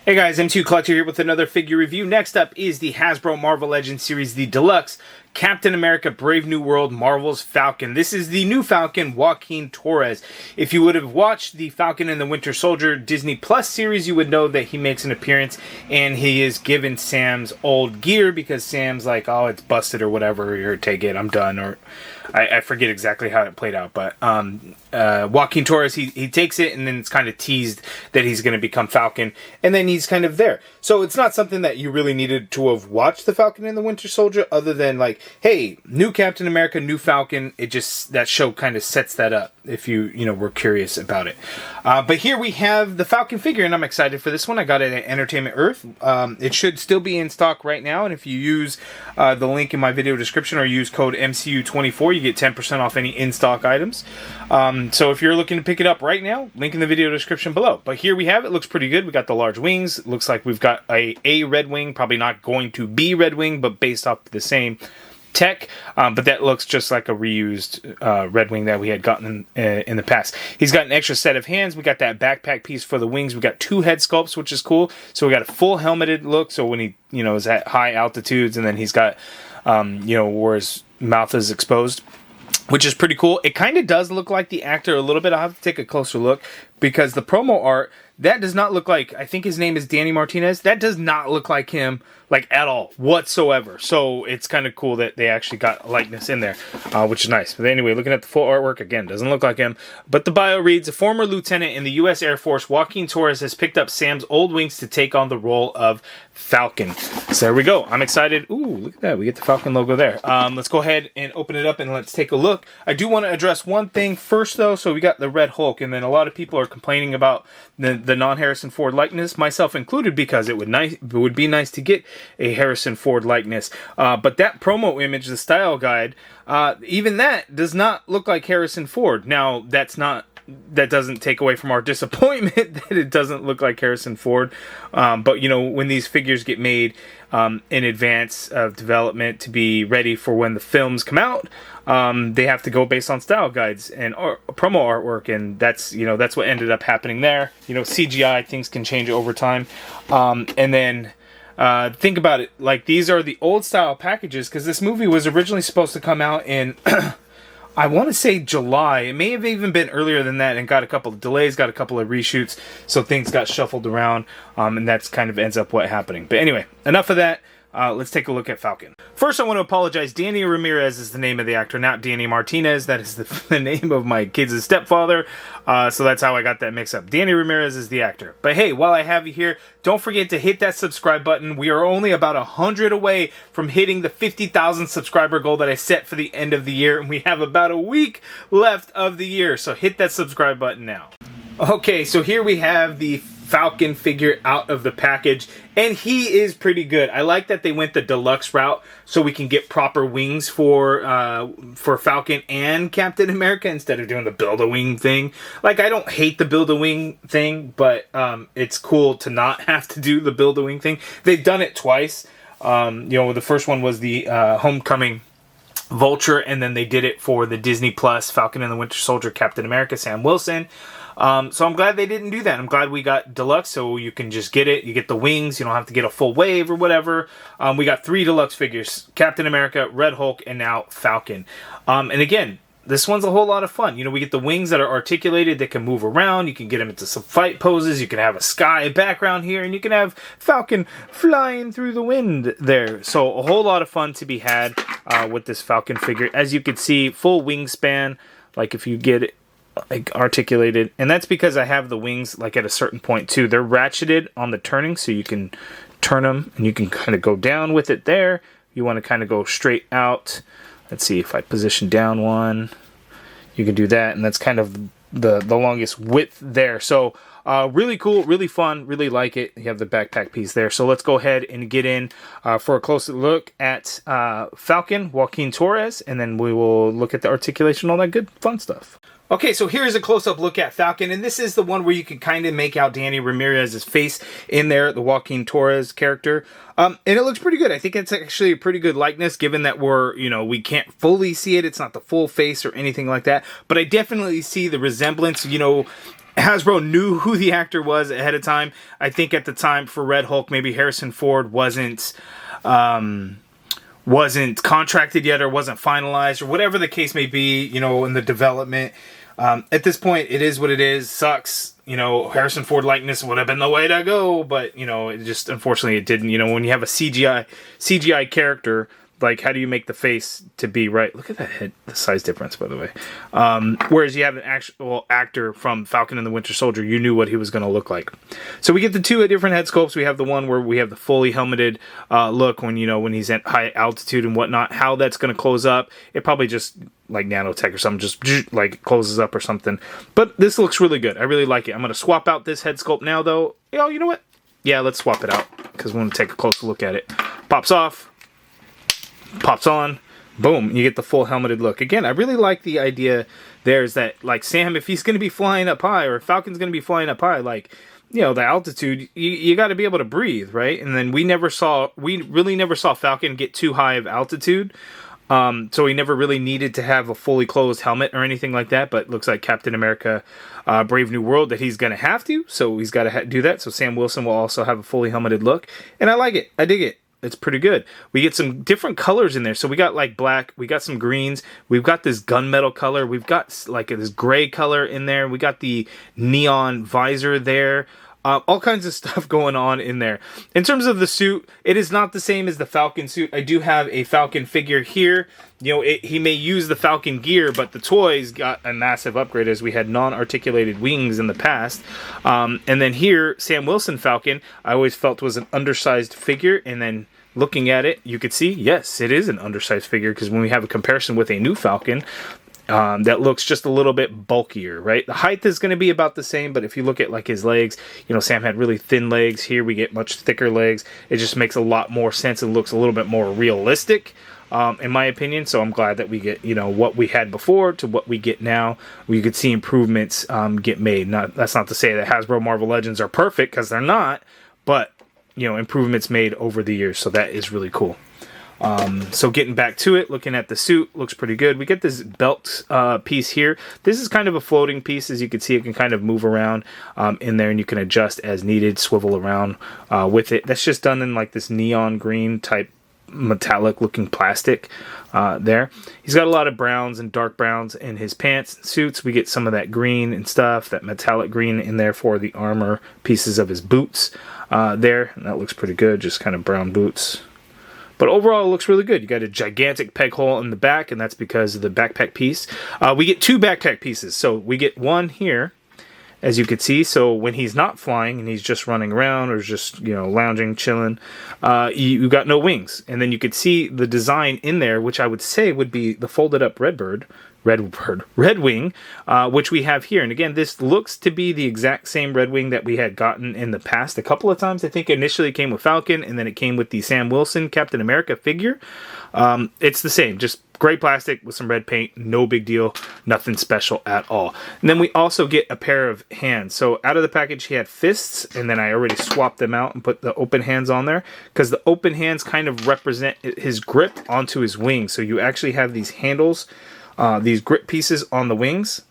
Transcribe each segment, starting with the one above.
Hey guys, MCU Collector here with another figure review. Next up is the Hasbro Marvel Legends series, the Deluxe Captain America Brave New World Marvel's Falcon. This is the new Falcon, Joaquin Torres. If you would have watched the Falcon and the Winter Soldier Disney Plus series, you would know that he makes an appearance and he is given Sam's old gear because Sam's like, oh, it's busted or whatever, here, take it, I'm done, or I forget exactly how it played out, but Joaquin Torres, he takes it and then it's kind of teased that he's going to become Falcon, and then he's kind of there. So it's not something that you really needed to have watched the Falcon and the Winter Soldier, other than like, hey, new Captain America, new Falcon. It just, that show kind of sets that up if you were curious about it. But here we have the Falcon figure, and I'm excited for this one. I got it at Entertainment Earth. It should still be in stock right now, and if you use the link in my video description or use code MCU24, you get 10% off any in-stock items. So if you're looking to pick it up right now, link in the video description below. But here we have it. Looks pretty good. We got the large wings. It looks like we've got a Red Wing. Probably not going to be Red Wing, but based off the same tech, but that looks just like a reused Red Wing that we had gotten in the past. He's got an extra set of hands. We got that backpack piece for the wings. We got two head sculpts, which is cool. So we got a full helmeted look. So when he is at high altitudes, and then he's got where his mouth is exposed, which is pretty cool. It kind of does look like the actor a little bit. I'll have to take a closer look because the promo art, that does not look like, I think his name is Danny Martinez. That does not look like him, like at all, whatsoever. So it's kind of cool that they actually got a likeness in there, which is nice. But anyway, looking at the full artwork, again, doesn't look like him. But the bio reads, a former lieutenant in the U.S. Air Force, Joaquin Torres has picked up Sam's old wings to take on the role of Falcon. So there we go. I'm excited. Ooh, look at that. We get the Falcon logo there. Let's go ahead and open it up and let's take a look. I do want to address one thing first, though. So we got the Red Hulk, and then a lot of people are complaining about the non-Harrison Ford likeness, myself included, because it would be nice to get a Harrison Ford likeness. But that promo image, the style guide, even that does not look like Harrison Ford. Now, that doesn't take away from our disappointment that it doesn't look like Harrison Ford. But, when these figures get made in advance of development to be ready for when the films come out, they have to go based on style guides and promo artwork, and that's what ended up happening there. CGI, things can change over time. And then think about it, like, these are the old style packages, because this movie was originally supposed to come out in I want to say July. It may have even been earlier than that, and got a couple of delays, got a couple of reshoots, so things got shuffled around, and that's kind of ends up what happening. But anyway, enough of that. Let's take a look at Falcon. First, I want to apologize. Danny Ramirez is the name of the actor, not Danny Martinez. That is the name of my kid's stepfather. So that's how I got that mixed up. Danny Ramirez is the actor. But hey, while I have you here, don't forget to hit that subscribe button. We are only about 100 away from hitting the 50,000 subscriber goal that I set for the end of the year. And we have about a week left of the year. So hit that subscribe button now. Okay, so here we have the Falcon figure out of the package, and he is pretty good. I like that they went the deluxe route so we can get proper wings for Falcon and Captain America instead of doing the Build-A-Wing thing. Like, I don't hate the Build-A-Wing thing, but it's cool to not have to do the Build-A-Wing thing. They've done it twice. The first one was the Homecoming Vulture, and then they did it for the Disney Plus Falcon and the Winter Soldier Captain America Sam Wilson. So I'm glad they didn't do that. I'm glad we got deluxe, so you can just get it. You get the wings. You don't have to get a full wave or whatever. We got 3 deluxe figures: Captain America, Red Hulk, and now Falcon. And again, this one's a whole lot of fun. We get the wings that are articulated that can move around. You can get them into some fight poses. You can have a sky background here, and you can have Falcon flying through the wind there. So a whole lot of fun to be had with this Falcon figure. As you can see, full wingspan, like if you get it like articulated, and that's because I have the wings like at a certain point too. They're ratcheted on the turning, so you can turn them and you can kind of go down with it there. You want to kind of go straight out. Let's see if I position down one. You can do that, and that's kind of the longest width there. So really cool, really fun, really like it. You have the backpack piece there. So let's go ahead and get in for a closer look at Falcon, Joaquin Torres, and then we will look at the articulation, all that good fun stuff. Okay, so here's a close-up look at Falcon, and this is the one where you can kind of make out Danny Ramirez's face in there, the Joaquin Torres character. And it looks pretty good. I think it's actually a pretty good likeness, given that we can't fully see it. It's not the full face or anything like that, but I definitely see the resemblance, Hasbro knew who the actor was ahead of time. I think at the time for Red Hulk, maybe Harrison Ford wasn't contracted yet, or wasn't finalized, or whatever the case may be, you know, in the development. At this point, it is what it is. Sucks. You know, Harrison Ford likeness would have been the way to go, but, you know, it just, unfortunately, it didn't. You know, when you have a CGI character, like, how do you make the face to be right? Look at that head, the size difference, by the way. Whereas you have an actual actor from Falcon and the Winter Soldier, you knew what he was going to look like. So we get the two different head sculpts. We have the one where we have the fully helmeted look when, you know, when he's at high altitude and whatnot. How that's going to close up, it probably just, like nanotech or something, just like closes up or something. But this looks really good. I really like it. I'm going to swap out this head sculpt now, though. You know what? Yeah, let's swap it out, because we want to take a closer look at it. Pops off. Pops on, boom, you get the full helmeted look. Again, I really like the idea there's that, like, Sam, if he's going to be flying up high, or if Falcon's going to be flying up high, like, you know, the altitude, you got to be able to breathe, right? And then we really never saw Falcon get too high of altitude. So he never really needed to have a fully closed helmet or anything like that, but looks like Captain America Brave New World that he's going to have to, so he's got to do that. So Sam Wilson will also have a fully helmeted look, and I like it. I dig it. It's pretty good. We get some different colors in there. So we got like black, we got some greens, we've got this gunmetal color, we've got like this gray color in there, we got the neon visor there. All kinds of stuff going on in there. In terms of the suit, it is not the same as the Falcon suit. I do have a Falcon figure here. You know, he may use the Falcon gear, but the toys got a massive upgrade, as we had non-articulated wings in the past. And then here, Sam Wilson Falcon, I always felt was an undersized figure, and then looking at it, you could see, yes, it is an undersized figure, because when we have a comparison with a new Falcon, that looks just a little bit bulkier, right? The height is going to be about the same, but if you look at like his legs, you know, Sam had really thin legs. Here we get much thicker legs. It just makes a lot more sense. It looks a little bit more realistic, in my opinion. So I'm glad that we get, you know, what we had before to what we get now. We could see improvements get made. That's not to say that Hasbro Marvel Legends are perfect, because they're not, but, you know, improvements made over the years. So that is really cool. So getting back to it, looking at the suit, looks pretty good. We get this belt piece here. This is kind of a floating piece. As you can see, it can kind of move around in there, and you can adjust as needed, swivel around with it. That's just done in like this neon green type metallic looking plastic there. He's got a lot of browns and dark browns in his pants and suits. We get some of that green and stuff, that metallic green in there for the armor pieces of his boots there. And that looks pretty good, just kind of brown boots. But overall, it looks really good. You got a gigantic peg hole in the back, and that's because of the backpack piece. We get two backpack pieces. So we get one here, as you can see. So when he's not flying and he's just running around or just, you know, lounging, chilling, you got no wings. And then you could see the design in there, which I would say would be the folded up Red Wing, which we have here. And again, this looks to be the exact same Red Wing that we had gotten in the past a couple of times. I think initially it came with Falcon, and then it came with the Sam Wilson Captain America figure. It's the same, just gray plastic with some red paint, no big deal, nothing special at all. And then we also get a pair of hands. So out of the package, he had fists, and then I already swapped them out and put the open hands on there, because the open hands kind of represent his grip onto his wings. So you actually have these handles, these grip pieces on the wings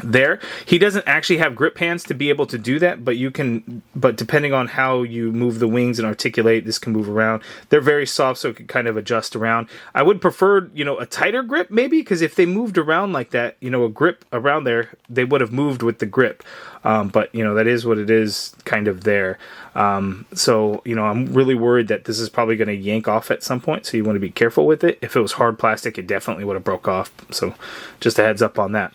there. He doesn't actually have grip hands to be able to do that, but depending on how you move the wings and articulate, this can move around. They're very soft, so it can kind of adjust around. I would prefer, you know, a tighter grip maybe, because if they moved around like that, you know, a grip around there, they would have moved with the grip. But, you know, that is what it is kind of there. So, you know, I'm really worried that this is probably going to yank off at some point, so you want to be careful with it. If it was hard plastic, it definitely would have broke off. So just a heads up on that.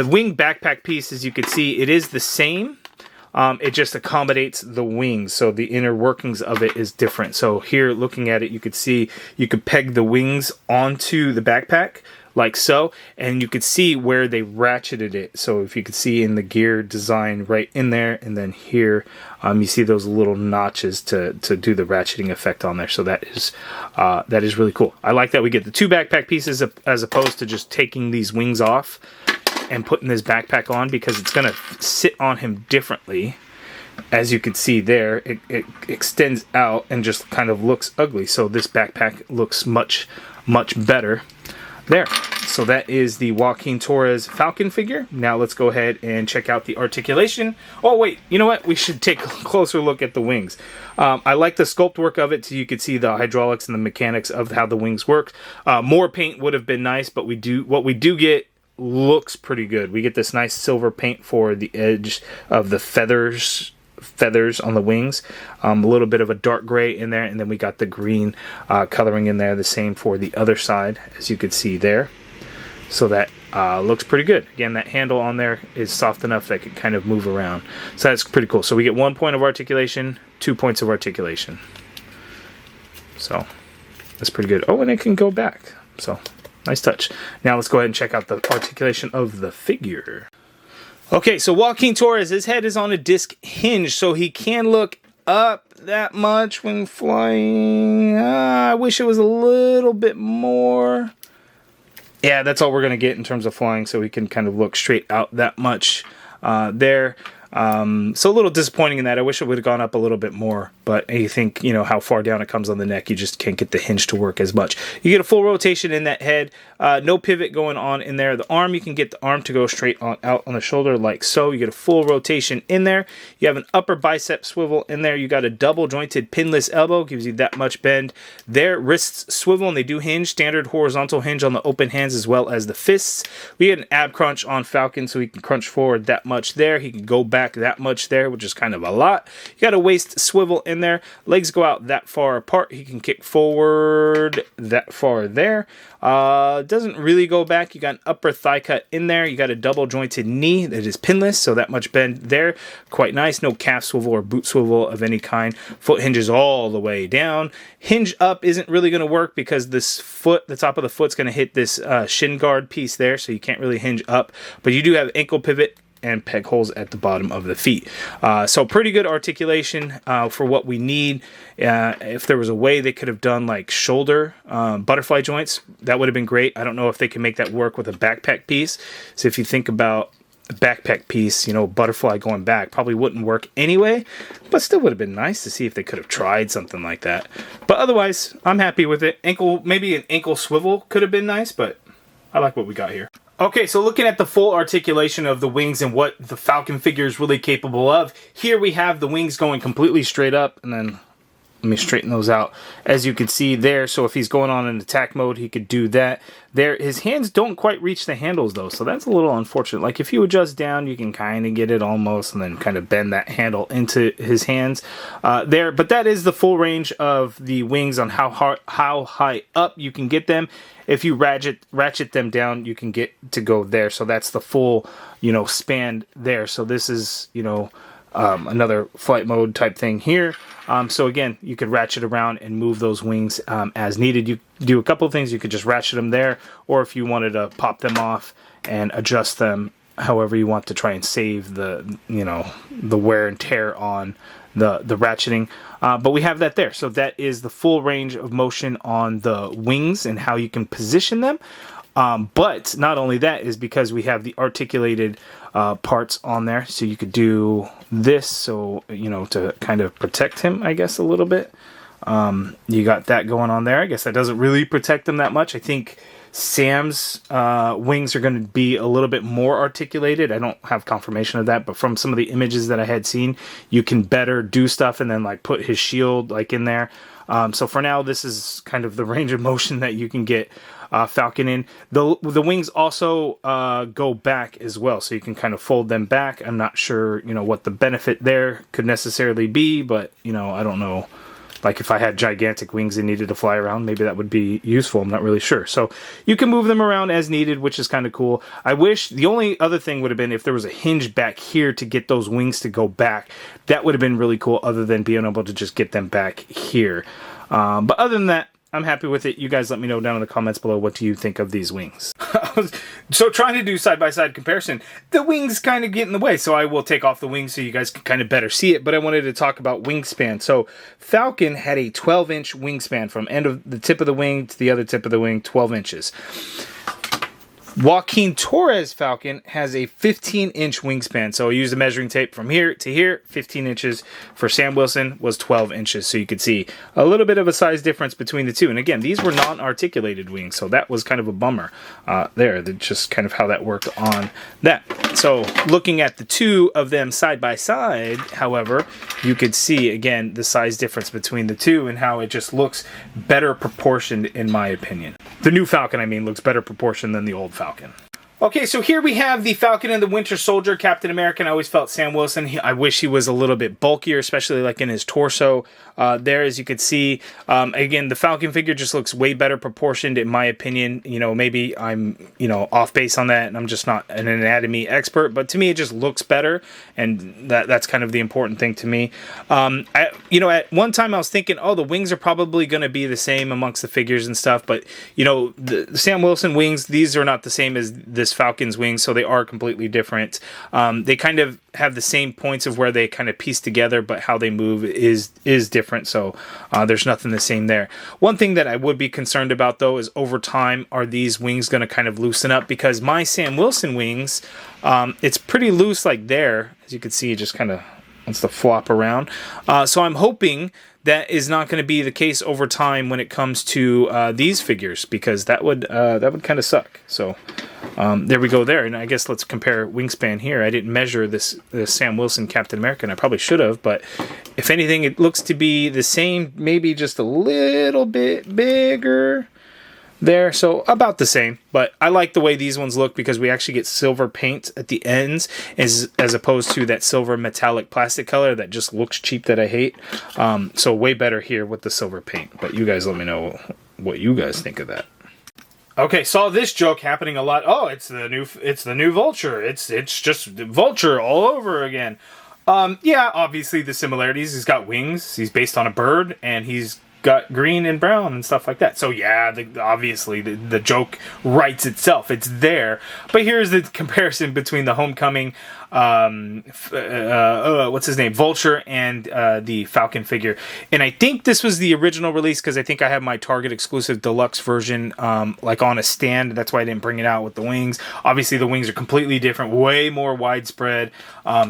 The wing backpack piece, as you can see, it is the same. It just accommodates the wings, so the inner workings of it is different. So here, looking at it, you could see you could peg the wings onto the backpack, like so, and you could see where they ratcheted it. So if you could see in the gear design right in there, and then here you see those little notches to do the ratcheting effect on there. So that is really cool. I like that we get the two backpack pieces as opposed to just taking these wings off and putting this backpack on, because it's going to sit on him differently. As you can see there, it extends out and just kind of looks ugly. So this backpack looks much better there. So that is the Joaquin Torres Falcon figure. Now let's go ahead and check out the articulation. Oh wait, you know what? We should take a closer look at the wings. I like the sculpt work of it, so you could see the hydraulics and the mechanics of how the wings work. More paint would have been nice, but what we do get looks pretty good. We get this nice silver paint for the edge of the feathers on the wings, a little bit of a dark gray in there, and then we got the green coloring in there, the same for the other side, as you could see there. So that looks pretty good. Again, that handle on there is soft enough that it can kind of move around. So that's pretty cool. So we get 1 point of articulation, 2 points of articulation. So that's pretty good. Oh, and it can go back. So nice touch. Now let's go ahead and check out the articulation of the figure. Okay, so Joaquin Torres, his head is on a disc hinge, so he can look up that much when flying. I wish it was a little bit more. Yeah, that's all we're going to get in terms of flying, so we can kind of look straight out that much there. So a little disappointing in that. I wish it would have gone up a little bit more, but you think, you know, how far down it comes on the neck, you just can't get the hinge to work as much. You get a full rotation in that head, no pivot going on in there. The arm, you can get the arm to go straight on out on the shoulder like so. You get a full rotation in there. You have an upper bicep swivel in there. You got a double jointed pinless elbow, gives you that much bend there. Wrists swivel, and they do hinge, standard horizontal hinge on the open hands as well as the fists. We get an ab crunch on Falcon, so he can crunch forward that much there. He can go back that much there, which is kind of a lot. You got a waist swivel in there. Legs go out that far apart. He can kick forward that far there. Doesn't really go back. You got an upper thigh cut in there. You got a double jointed knee that is pinless, so that much bend there. Quite nice. No calf swivel or boot swivel of any kind. Foot hinges all the way down. Hinge up isn't really going to work because this foot, the top of the foot's going to hit this shin guard piece there, so you can't really hinge up. But you do have ankle pivot and peg holes at the bottom of the feet. So pretty good articulation for what we need. If there was a way they could have done like shoulder butterfly joints, that would have been great. I don't know if they can make that work with a backpack piece. So if you think about a backpack piece, you know, butterfly going back probably wouldn't work anyway, but still would have been nice to see if they could have tried something like that. But otherwise, I'm happy with it. Maybe an ankle swivel could have been nice, but I like what we got here. Okay, so looking at the full articulation of the wings and what the Falcon figure is really capable of, here we have the wings going completely straight up, and then let me straighten those out. As you can see there, so if he's going on in attack mode, he could do that. There, his hands don't quite reach the handles though, so that's a little unfortunate. Like if you adjust down, you can kind of get it almost, and then kind of bend that handle into his hands there. But that is the full range of the wings on how high up you can get them. If you ratchet them down, you can get to go there. So that's the full, you know, span there. So this is, you know, another flight mode type thing here. So again, you could ratchet around and move those wings as needed. You do a couple of things. You could just ratchet them there, or if you wanted to pop them off and adjust them however you want to try and save the, you know, the wear and tear on the ratcheting. But we have that there. So that is the full range of motion on the wings and how you can position them. But not only that is because we have the articulated parts on there. So you could do this, so, you know, to kind of protect him, I guess, a little bit. You got that going on there. I guess that doesn't really protect them that much. I think Sam's wings are going to be a little bit more articulated. I don't have confirmation of that, but from some of the images that I had seen, you can better do stuff and then like put his shield like in there. So for now, this is kind of the range of motion that you can get Falcon in. The wings also go back as well, so you can kind of fold them back. I'm not sure, you know, what the benefit there could necessarily be, but, you know, I don't know. Like if I had gigantic wings and needed to fly around, maybe that would be useful. I'm not really sure. So you can move them around as needed, which is kind of cool. I wish the only other thing would have been if there was a hinge back here to get those wings to go back. That would have been really cool, other than being able to just get them back here. But other than that, I'm happy with it. You guys let me know down in the comments below, what do you think of these wings? So trying to do side-by-side comparison, the wings kind of get in the way, so I will take off the wings so you guys can kind of better see it, but I wanted to talk about wingspan. So Falcon had a 12-inch wingspan from end of the tip of the wing to the other tip of the wing, 12 inches. Joaquin Torres Falcon has a 15-inch wingspan. So I used the measuring tape from here to here, 15 inches. For Sam Wilson was 12 inches. So you could see a little bit of a size difference between the two. And again, these were non-articulated wings, so that was kind of a bummer there. That's just kind of how that worked on that. So looking at the two of them side by side, however, you could see, again, the size difference between the two and how it just looks better proportioned, in my opinion. The new Falcon, I mean, looks better proportioned than the old Falcon. Okay, so here we have the Falcon and the Winter Soldier, Captain America. And I always felt Sam Wilson, I wish he was a little bit bulkier, especially like in his torso. There, as you could see, again, the Falcon figure just looks way better proportioned, in my opinion. You know, maybe I'm, off base on that, and I'm just not an anatomy expert. But to me, it just looks better, and that's kind of the important thing to me. At one time I was thinking, oh, the wings are probably going to be the same amongst the figures and stuff. But, the Sam Wilson wings, these are not the same as this Falcon's wings, so they are completely different. They kind of have the same points of where they kind of piece together, but how they move is different, so there's nothing the same there. One thing that I would be concerned about, though, is over time, are these wings going to kind of loosen up? Because my Sam Wilson wings, it's pretty loose like there. As you can see, it just kind of wants to flop around. So I'm hoping that is not going to be the case over time when it comes to these figures, because that would kind of suck. So there we go there. And I guess let's compare wingspan here. I didn't measure this Sam Wilson Captain America, and I probably should have, but if anything, it looks to be the same, maybe just a little bit bigger there, so about the same. But I like the way these ones look because we actually get silver paint at the ends as opposed to that silver metallic plastic color that just looks cheap that I hate. So way better here with the silver paint. But you guys let me know what you guys think of that. Okay, saw this joke happening a lot. Oh, it's the new Vulture. It's just Vulture all over again. Yeah, obviously the similarities. He's got wings. He's based on a bird, and he's got green and brown and stuff like that. So yeah, obviously the joke writes itself. It's there. But here's the comparison between the Homecoming, what's his name, Vulture, and the Falcon figure. And I think this was the original release because I think I have my Target exclusive deluxe version like on a stand. That's why I didn't bring it out with the wings. Obviously the wings are completely different, way more widespread.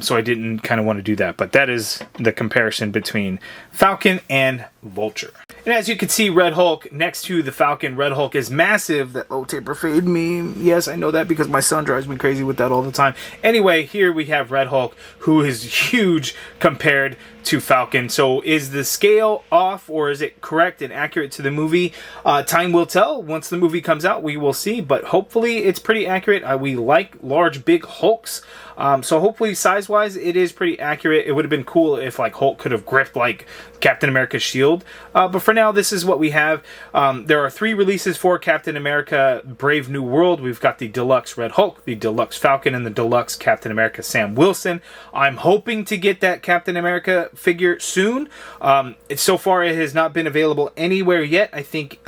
So I didn't kind of want to do that. But that is the comparison between Falcon and Vulture. And as you can see, Red Hulk next to the Falcon, Red Hulk is massive. That low taper fade meme. Yes, I know that because my son drives me crazy with that all the time. Anyway, here we have Red Hulk, who is huge compared to Falcon. So is the scale off, or is it correct and accurate to the movie? Time will tell. Once the movie comes out, we will see. But hopefully it's pretty accurate. We like large, big Hulks. So hopefully size-wise, it is pretty accurate. It would have been cool if like Hulk could have gripped like Captain America's shield. But for now, this is what we have. There are 3 releases for Captain America Brave New World. We've got the Deluxe Red Hulk, the Deluxe Falcon, and the Deluxe Captain America Sam Wilson. I'm hoping to get that Captain America figure soon. So far, it has not been available anywhere yet. I think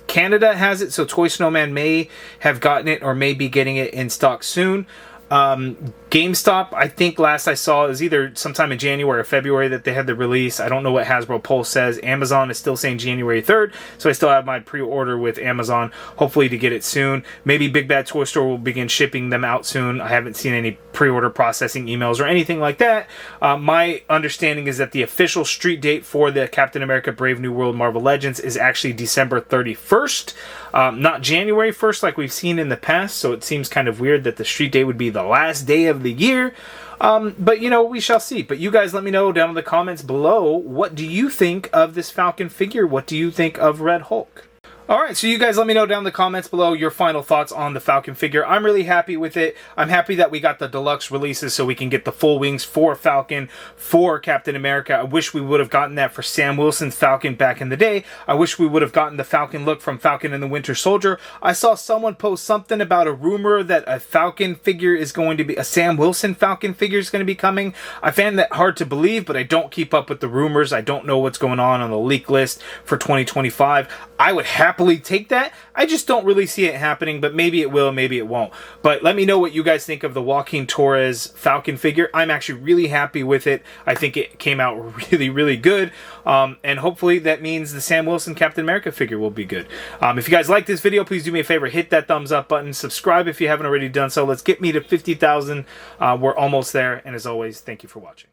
Canada has it, so Toy Snowman may have gotten it or may be getting it in stock soon. GameStop, I think last I saw, is either sometime in January or February that they had the release. I don't know what Hasbro Pulse says. Amazon is still saying January 3rd, so I still have my pre-order with Amazon, hopefully to get it soon. Maybe Big Bad Toy Store will begin shipping them out soon. I haven't seen any pre-order processing emails or anything like that. My understanding is that the official street date for the Captain America Brave New World Marvel Legends is actually December 31st, not January 1st like we've seen in the past, so it seems kind of weird that the street date would be the last day of the year. But we shall see. But you guys let me know down in the comments below, what do you think of this Falcon figure? What do you think of Red Hulk? Alright, so you guys let me know down in the comments below your final thoughts on the Falcon figure. I'm really happy with it. I'm happy that we got the deluxe releases so we can get the full wings for Falcon, for Captain America. I wish we would have gotten that for Sam Wilson's Falcon back in the day. I wish we would have gotten the Falcon look from Falcon and the Winter Soldier. I saw someone post something about a rumor that a Falcon figure is going to be, a Sam Wilson Falcon figure is going to be coming. I found that hard to believe, but I don't keep up with the rumors. I don't know what's going on the leak list for 2025. I would happily happily take that. I just don't really see it happening, but maybe it will, maybe it won't. But let me know what you guys think of the Joaquin Torres Falcon figure. I'm actually really happy with it. I think it came out really, really good. And hopefully that means the Sam Wilson Captain America figure will be good. If you guys like this video, please do me a favor, hit that thumbs up button, subscribe if you haven't already done so. Let's get me to 50,000. We're almost there. And as always, thank you for watching.